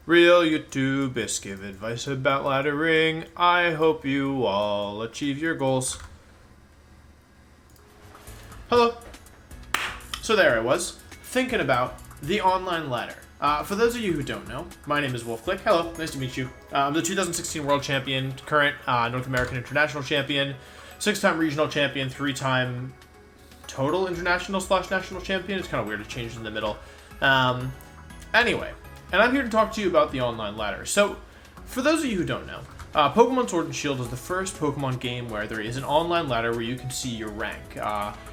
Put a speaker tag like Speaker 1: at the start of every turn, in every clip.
Speaker 1: Real YouTubers give advice about laddering. I hope you all achieve your goals. Hello. So there I was, thinking about the online ladder. For those of you who don't know, my name is Wolfey. Hello, nice to meet you. I'm the 2016 World Champion, current North American International Champion, 6-time Regional Champion, 3-time total International / National Champion. It's kind of weird to change in the middle. Anyway, and I'm here to talk to you about the online ladder. So, for those of you who don't know, Pokemon Sword and Shield is the first Pokemon game where there is an online ladder where you can see your rank.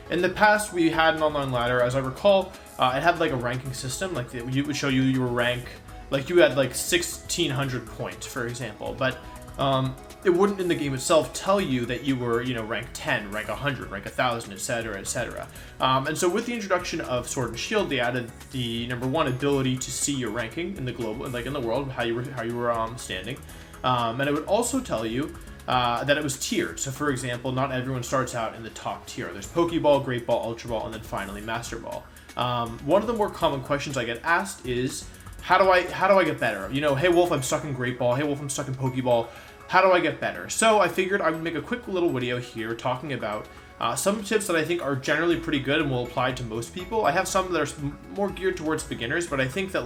Speaker 1: In the past, we had an online ladder, as I recall, it had like a ranking system, like it would show you your rank, like you had like 1,600 points, for example, but it wouldn't in the game itself tell you that you were, rank 10, rank 100, rank 1,000, etc., etc. And so with the introduction of Sword and Shield, they added the number one ability to see your ranking in the global, like in the world, how you were standing, and it would also tell you that it was tiered. So, for example, not everyone starts out in the top tier. There's Pokeball, Great Ball, Ultra Ball, and then finally Master Ball. One of the more common questions I get asked is, how do I get better? Hey Wolf, I'm stuck in Great Ball. Hey Wolf, I'm stuck in Pokeball. How do I get better? So I figured I would make a quick little video here talking about some tips that I think are generally pretty good and will apply to most people. I have some that are more geared towards beginners, but I think that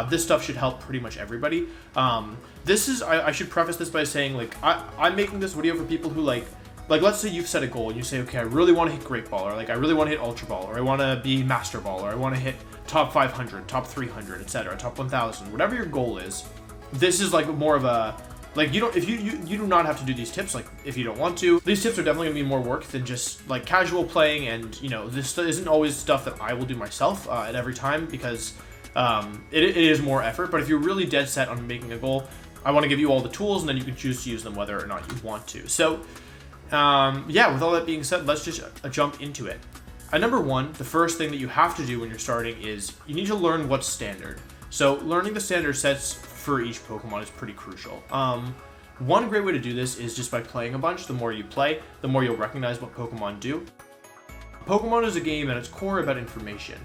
Speaker 1: this stuff should help pretty much everybody. I should preface this by saying I'm making this video for people who like let's say you've set a goal and you say, okay, I really want to hit Great Ball, or I really want to hit Ultra Ball, or I want to be Master Ball, or I want to hit top 500, top 300, etc., top 1,000, whatever your goal is. This is more of a you do not have to do these tips if you don't want to. These tips are definitely gonna be more work than just casual playing, and this isn't always stuff that I will do myself at every time because it is more effort. But if you're really dead set on making a goal, I want to give you all the tools, and then you can choose to use them whether or not you want to. So with all that being said, let's just jump into it. Number one, the first thing that you have to do when you're starting is you need to learn what's standard. So learning the standard sets for each Pokemon is pretty crucial. One great way to do this is just by playing a bunch. The more you play, the more you'll recognize what Pokemon do. Pokemon is a game at its core about information.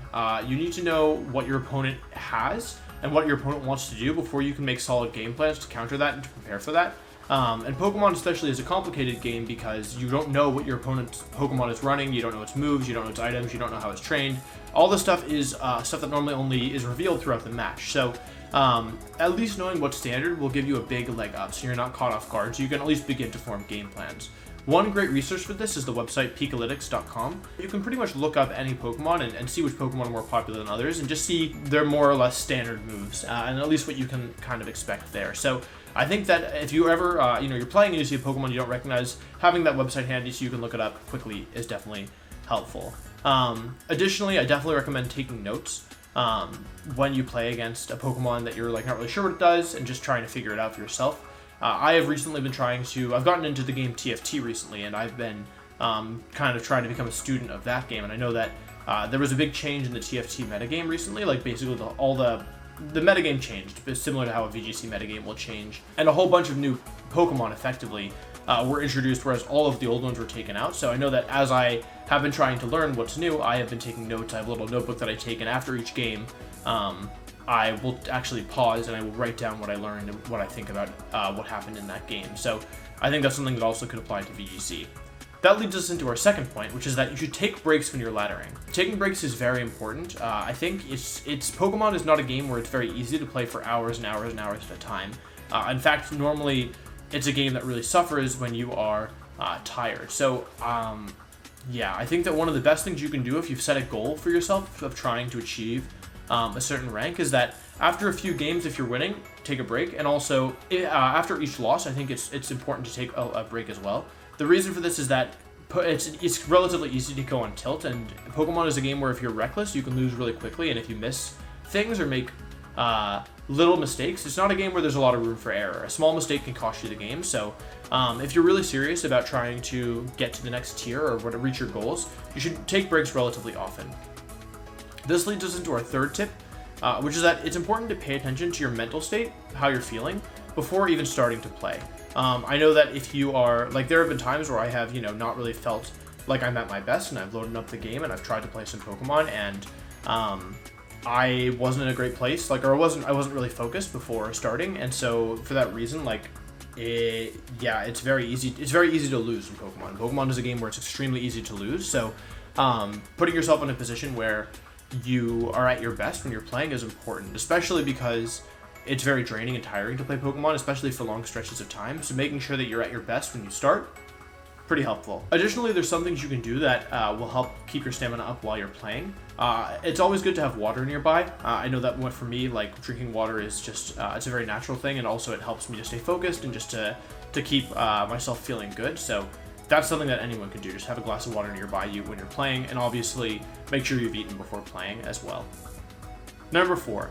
Speaker 1: You need to know what your opponent has and what your opponent wants to do before you can make solid game plans to counter that and to prepare for that. And Pokemon especially is a complicated game because you don't know what your opponent's Pokemon is running, you don't know its moves, you don't know its items, you don't know how it's trained. All this stuff is stuff that normally only is revealed throughout the match. So at least knowing what's standard will give you a big leg up so you're not caught off guard, so you can at least begin to form game plans. One great resource for this is the website peakalytics.com. You can pretty much look up any Pokemon and see which Pokemon are more popular than others and just see their more or less standard moves and at least what you can kind of expect there. So I think that if you ever, you're playing and you see a Pokemon you don't recognize, having that website handy so you can look it up quickly is definitely helpful. Additionally, I definitely recommend taking notes when you play against a Pokemon that you're not really sure what it does and just trying to figure it out for yourself. I have recently been I've gotten into the game TFT recently, and I've been kind of trying to become a student of that game, and I know that there was a big change in the TFT metagame recently, basically all the metagame changed, similar to how a VGC metagame will change, and a whole bunch of new Pokemon effectively were introduced, whereas all of the old ones were taken out. So I know that as I have been trying to learn what's new, I have been taking notes. I have a little notebook that I take, and after each game, I will actually pause and I will write down what I learned and what I think about what happened in that game. So I think that's something that also could apply to VGC. That leads us into our second point, which is that you should take breaks when you're laddering. Taking breaks is very important. I think it's Pokemon is not a game where it's very easy to play for hours and hours and hours at a time. In fact, normally it's a game that really suffers when you are tired. So I think that one of the best things you can do if you've set a goal for yourself of trying to achieve a certain rank is that after a few games, if you're winning, take a break. And also after each loss, I think it's important to take a break as well. The reason for this is that it's relatively easy to go on tilt, and Pokemon is a game where if you're reckless, you can lose really quickly, and if you miss things or make little mistakes, it's not a game where there's a lot of room for error. A small mistake can cost you the game, so if you're really serious about trying to get to the next tier or reach your goals, you should take breaks relatively often. This leads us into our third tip, which is that it's important to pay attention to your mental state, how you're feeling, before even starting to play. I know that if you are, there have been times where I have, not really felt like I'm at my best, and I've loaded up the game and I've tried to play some Pokemon, and I wasn't in a great place, like, or I wasn't really focused before starting, and so for that reason, like, it's very easy. It's very easy to lose in Pokemon. Pokemon is a game where it's extremely easy to lose. So, putting yourself in a position where you are at your best when you're playing is important, especially because it's very draining and tiring to play Pokemon, especially for long stretches of time. So making sure that you're at your best when you start, pretty helpful. Additionally, there's some things you can do that will help keep your stamina up while you're playing. It's always good to have water nearby. I know that for me, like, drinking water is just, it's a very natural thing, and also it helps me to stay focused and just to keep myself feeling good. So that's something that anyone can do. Just have a glass of water nearby you when you're playing, and obviously make sure you've eaten before playing as well. Number 4.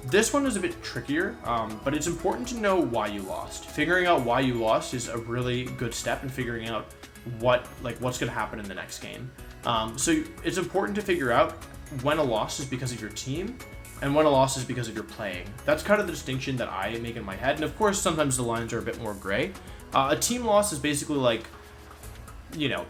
Speaker 1: This one is a bit trickier, but it's important to know why you lost. Figuring out why you lost is a really good step in figuring out what's going to happen in the next game. So it's important to figure out when a loss is because of your team and when a loss is because of your playing. That's kind of the distinction that I make in my head, and of course sometimes the lines are a bit more gray. A team loss is basically like, you know,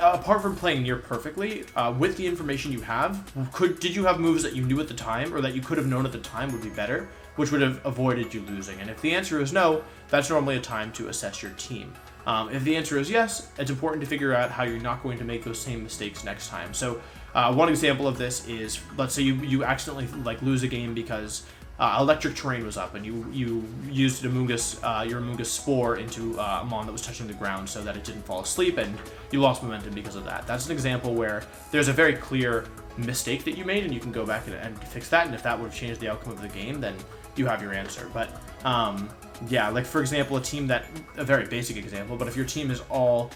Speaker 1: apart from playing near perfectly, with the information you have, did you have moves that you knew at the time or that you could have known at the time would be better, which would have avoided you losing? And if the answer is no, that's normally a time to assess your team. If the answer is yes, it's important to figure out how you're not going to make those same mistakes next time. So one example of this is, let's say you accidentally lose a game because electric terrain was up and you used your Amoonguss Spore into a Mon that was touching the ground so that it didn't fall asleep, and you lost momentum because of that. That's an example where there's a very clear mistake that you made, and you can go back and fix that, and if that would have changed the outcome of the game, then you have your answer. But yeah, like for example, a very basic example, but if your team is all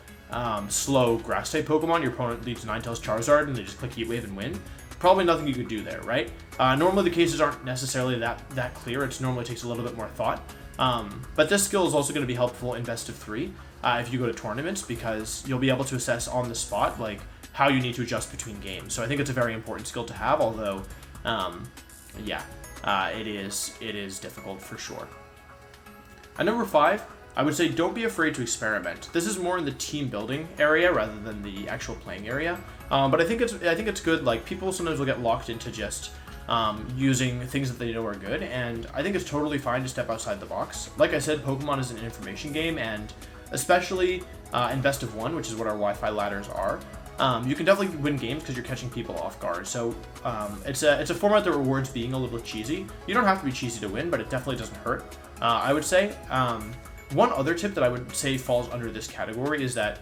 Speaker 1: slow grass type Pokemon, your opponent leads Ninetales Charizard and they just click Heat Wave and win, probably nothing you could do there, right? Normally the cases aren't necessarily that clear. It normally takes a little bit more thought. But this skill is also going to be helpful in best of 3 if you go to tournaments, because you'll be able to assess on the spot like how you need to adjust between games. So I think it's a very important skill to have, although it is difficult for sure. At number 5, I would say don't be afraid to experiment. This is more in the team building area rather than the actual playing area. But I think it's good. Like, people sometimes will get locked into just using things that they know are good, and I think it's totally fine to step outside the box. Like I said, Pokemon is an information game, and especially in best of 1, which is what our Wi-Fi ladders are, you can definitely win games because you're catching people off guard. So it's a format that rewards being a little cheesy. You don't have to be cheesy to win, but it definitely doesn't hurt, I would say. One other tip that I would say falls under this category is that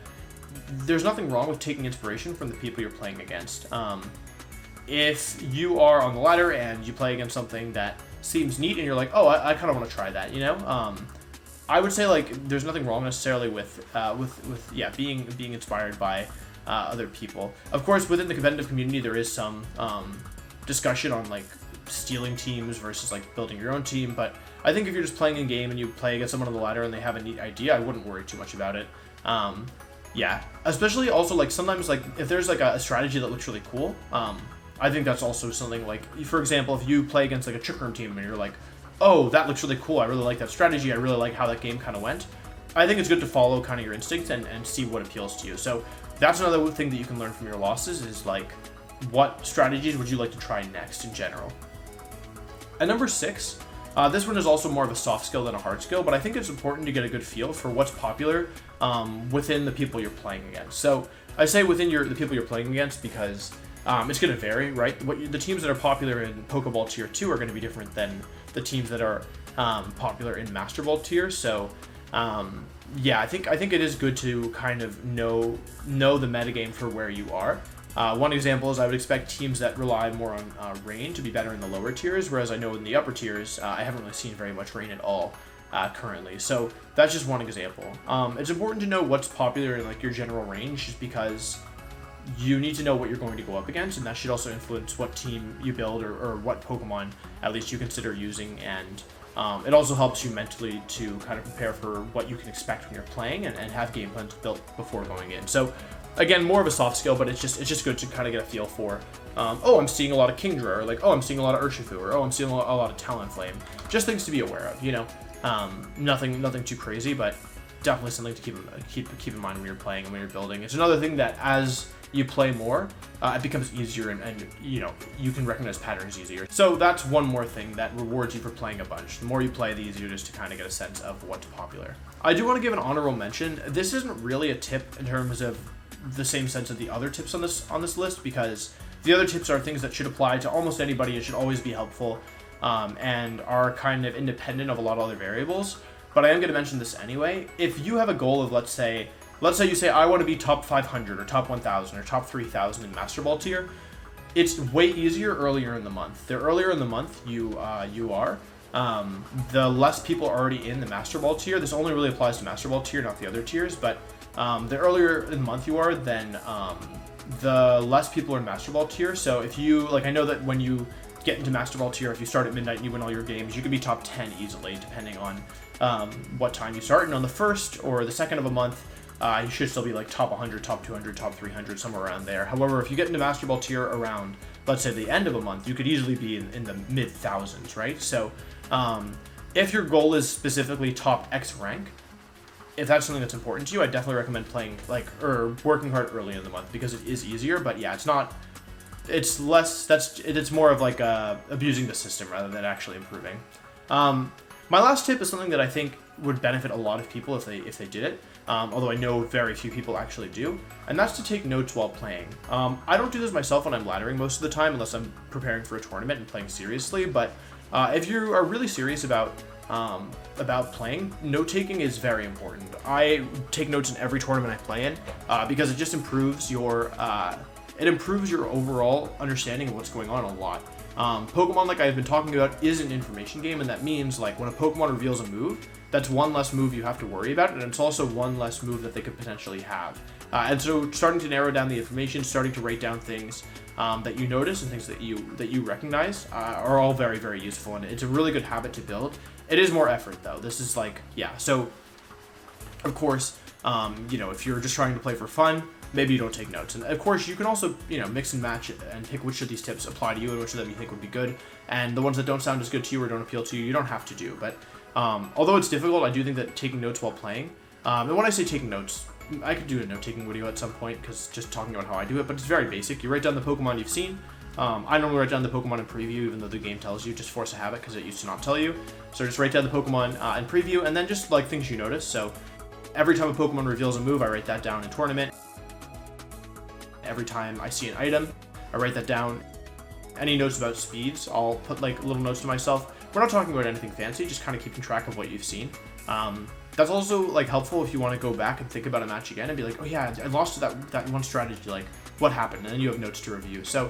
Speaker 1: there's nothing wrong with taking inspiration from the people you're playing against. If you are on the ladder and you play against something that seems neat and you're like, oh, I kind of want to try that, you know? I would say, like, there's nothing wrong necessarily with being inspired by other people. Of course, within the competitive community, there is some discussion on, like, stealing teams versus, like, building your own team, but I think if you're just playing a game and you play against someone on the ladder and they have a neat idea, I wouldn't worry too much about it. Yeah, especially also, like, sometimes, like, if there's, like, a strategy that looks really cool, I think that's also something, like, for example, if you play against, like, a Trick Room team and you're like, oh, that looks really cool, I really like that strategy, I really like how that game kind of went, I think it's good to follow kind of your instincts and see what appeals to you. So that's another thing that you can learn from your losses is, like, what strategies would you like to try next in general. At number 6, this one is also more of a soft skill than a hard skill, but I think it's important to get a good feel for what's popular within the people you're playing against. So I say within the people you're playing against because it's going to vary, right? The teams that are popular in Pokeball Tier 2 are going to be different than the teams that are popular in Master Ball Tier. So yeah, I think it is good to kind of know the metagame for where you are. One example is I would expect teams that rely more on rain to be better in the lower tiers, whereas I know in the upper tiers, I haven't really seen very much rain at all currently. So that's just one example. It's important to know what's popular in, like, your general range, just because you need to know what you're going to go up against, and that should also influence what team you build or what Pokemon at least you consider using, and it also helps you mentally to kind of prepare for what you can expect when you're playing and have game plans built before going in. So again, more of a soft skill, but it's just good to kind of get a feel for, oh, I'm seeing a lot of Kingdra, or like, oh, I'm seeing a lot of Urshifu, or oh, I'm seeing a lot of Talonflame. Just things to be aware of, you know. Nothing too crazy, but definitely something to keep in mind when you're playing and when you're building. It's another thing that as you play more, it becomes easier, and you know, you can recognize patterns easier. So that's one more thing that rewards you for playing a bunch. The more you play, the easier it is to kind of get a sense of what's popular. I do want to give an honorable mention. This isn't really a tip in terms of the same sense of the other tips on this list, because the other tips are things that should apply to almost anybody and should always be helpful, and are kind of independent of a lot of other variables. But I am going to mention this anyway. If you have a goal of, let's say you say, I want to be top 500 or top 1,000 or top 3,000 in Master Ball tier, it's way easier earlier in the month. The earlier in the month you are, the less people are already in the Master Ball tier. This only really applies to Master Ball tier, not the other tiers, but the earlier in the month you are, then the less people are in Master Ball tier. So if you, like, I know that when you get into Master Ball tier, if you start at midnight and you win all your games, you could be top 10 easily, depending on what time you start. And on the first or the second of a month, you should still be like top 100, top 200, top 300, somewhere around there. However, if you get into Master Ball tier around, let's say, the end of a month, you could easily be in the mid thousands, right? So if your goal is specifically top X rank, if that's something that's important to you, I definitely recommend playing or working hard early in the month, because it is easier. But yeah, it's more of like abusing the system rather than actually improving. My last tip is something that I think would benefit a lot of people if they did it, although I know very few people actually do, and that's to take notes while playing. I don't do this myself when I'm laddering most of the time, unless I'm preparing for a tournament and playing seriously, but if you are really serious about playing, note-taking is very important. I take notes in every tournament I play in, because it just improves your overall understanding of what's going on a lot. Pokemon, like I've been talking about, is an information game, and that means, like, when a Pokemon reveals a move, that's one less move you have to worry about, and it's also one less move that they could potentially have. And so starting to narrow down the information, starting to write down things that you notice and things that you recognize are all very, very useful, and it's a really good habit to build. It is more effort, though. This is like, yeah, so of course, you know, if you're just trying to play for fun, maybe you don't take notes. And of course, you can also, you know, mix and match it and pick which of these tips apply to you and which of them you think would be good. And the ones that don't sound as good to you or don't appeal to you, you don't have to do. But although it's difficult, I do think that taking notes while playing, and when I say taking notes, I could do a note-taking video at some point, because just talking about how I do it, but it's very basic. You write down the Pokemon you've seen. I normally write down the Pokemon in preview, even though the game tells you, just force a habit, because it used to not tell you. So just write down the Pokemon in preview, and then just like things you notice. So every time a Pokemon reveals a move, I write that down in tournament. Every time I see an item, I write that down. Any notes about speeds, I'll put like little notes to myself. We're not talking about anything fancy, just kind of keeping track of what you've seen. That's also like helpful if you want to go back and think about a match again and be like, oh yeah, I lost to that one strategy, like what happened? And then you have notes to review. So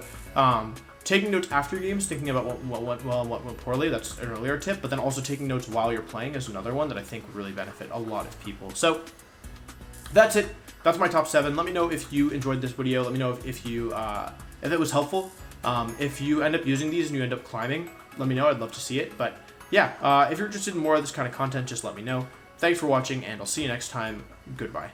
Speaker 1: taking notes after games, thinking about what went well and what went poorly, that's an earlier tip, but then also taking notes while you're playing is another one that I think would really benefit a lot of people. So that's it. That's my top 7. Let me know if you enjoyed this video. Let me know if it was helpful. If you end up using these and you end up climbing, let me know. I'd love to see it. But yeah, if you're interested in more of this kind of content, just let me know. Thanks for watching, and I'll see you next time. Goodbye.